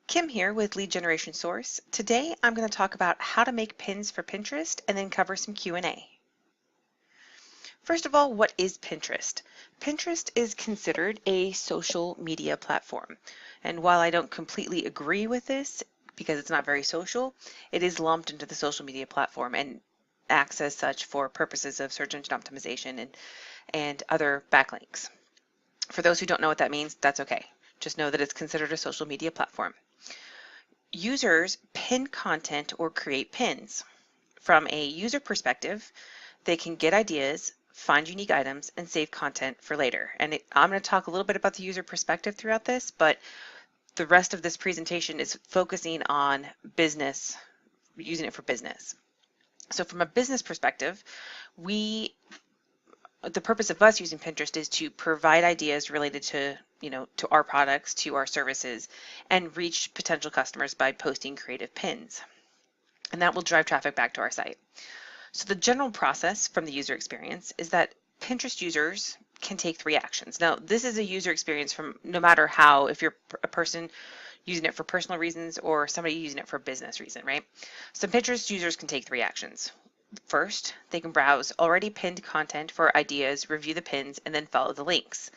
Kim here with Lead Generation Source. Today I'm going to talk about how to make pins for Pinterest and then cover some Q&A. First of all, what is Pinterest? Pinterest is considered a social media platform. And while I don't completely agree with this, because it's not very social, it is lumped into the social media platform and acts as such for purposes of search engine optimization and other backlinks. For those who don't know what that means, that's okay. Just know that it's considered a social media platform. Users pin content or create pins. From a user perspective, they can get ideas, find unique items, and save content for later. And I'm going to talk a little bit about the user perspective throughout this, but the rest of this presentation is focusing on business, using it for business. So from a business perspective, the purpose of us using Pinterest is to provide ideas related to, to our products, to our services, and reach potential customers by posting creative pins. And that will drive traffic back to our site. So the general process from the user experience is that Pinterest users can take 3 actions. Now, this is a user experience from no matter how, if you're a person using it for personal reasons or somebody using it for a business reason, right? So Pinterest users can take 3 actions. First, they can browse already pinned content for ideas, review the pins, and then follow the links.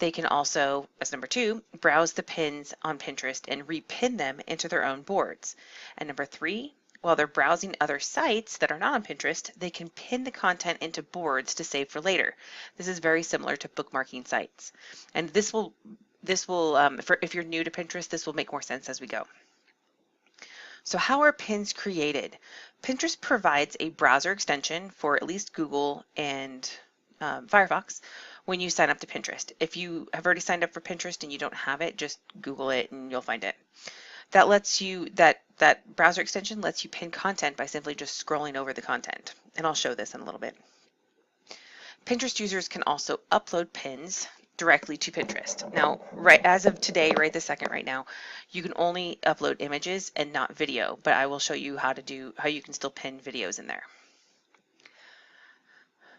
They can also, as number 2, browse the pins on Pinterest and repin them into their own boards. And number 3, while they're browsing other sites that are not on Pinterest, they can pin the content into boards to save for later. This is very similar to bookmarking sites. And if you're new to Pinterest, this will make more sense as we go. So how are pins created? Pinterest provides a browser extension for at least Google and Firefox when you sign up to Pinterest. If you have already signed up for Pinterest and you don't have it, just Google it and you'll find it. That lets you, that browser extension lets you pin content by simply just scrolling over the content. And I'll show this in a little bit. Pinterest users can also upload pins directly to Pinterest. Now, as of today, right this second right now, you can only upload images and not video, but I will show you how you can still pin videos in there.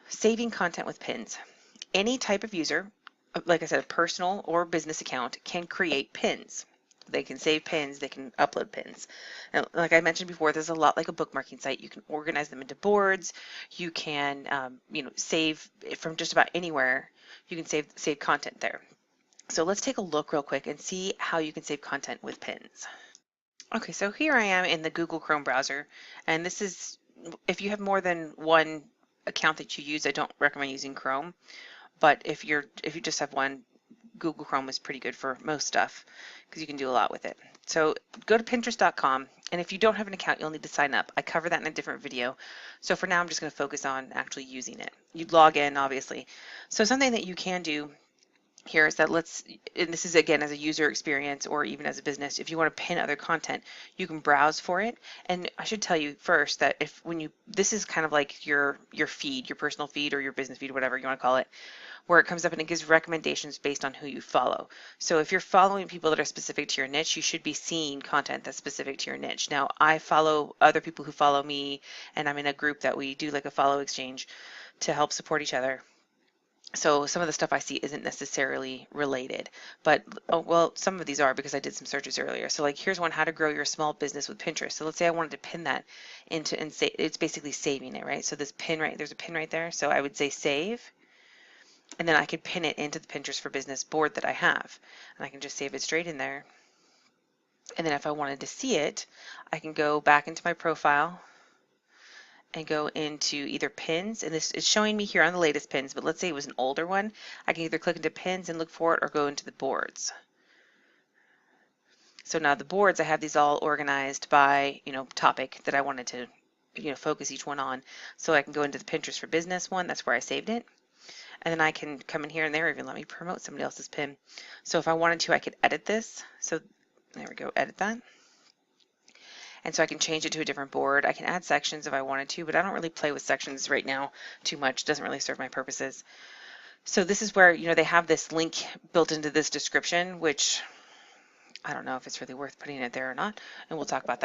Saving content with pins. Any type of user, like I said, a personal or business account, can create pins. They can save pins, they can upload pins. And like I mentioned before, there's a lot like a bookmarking site. You can organize them into boards. You can, save from just about anywhere. You can save content there. So let's take a look real quick and see how you can save content with pins. Okay, so here I am in the Google Chrome browser, and this is, if you have more than one account that you use, I don't recommend using Chrome, but if you just have one, Google Chrome is pretty good for most stuff because you can do a lot with it. So go to Pinterest.com, and if you don't have an account, you'll need to sign up. I cover that in a different video. So for now, I'm just going to focus on actually using it. You'd log in, obviously. So something that you can do here is that and this is again as a user experience or even as a business, if you want to pin other content, you can browse for it. And I should tell you first that this is kind of like your feed, your personal feed or your business feed, whatever you want to call it, where it comes up and it gives recommendations based on who you follow. So if you're following people that are specific to your niche, you should be seeing content that's specific to your niche. Now, I follow other people who follow me, and I'm in a group that we do like a follow exchange to help support each other. So some of the stuff I see isn't necessarily related, but some of these are because I did some searches earlier. So like here's one, how to grow your small business with Pinterest. So let's say I wanted to pin that into, and say it's basically saving it, right? So this pin there's a pin right there. So I would say save. And then I could pin it into the Pinterest for Business board that I have. And I can just save it straight in there. And then if I wanted to see it, I can go back into my profile and go into either pins. And this is showing me here on the latest pins, but let's say it was an older one. I can either click into pins and look for it or go into the boards. So now the boards, I have these all organized by, topic that I wanted to, focus each one on. So I can go into the Pinterest for Business one. That's where I saved it. And then I can come in here and there, even let me promote somebody else's pin. So if I wanted to, I could edit this. So there we go, edit that. And so I can change it to a different board. I can add sections if I wanted to, but I don't really play with sections right now too much. It doesn't really serve my purposes. So this is where, they have this link built into this description, which I don't know if it's really worth putting it there or not. And we'll talk about that.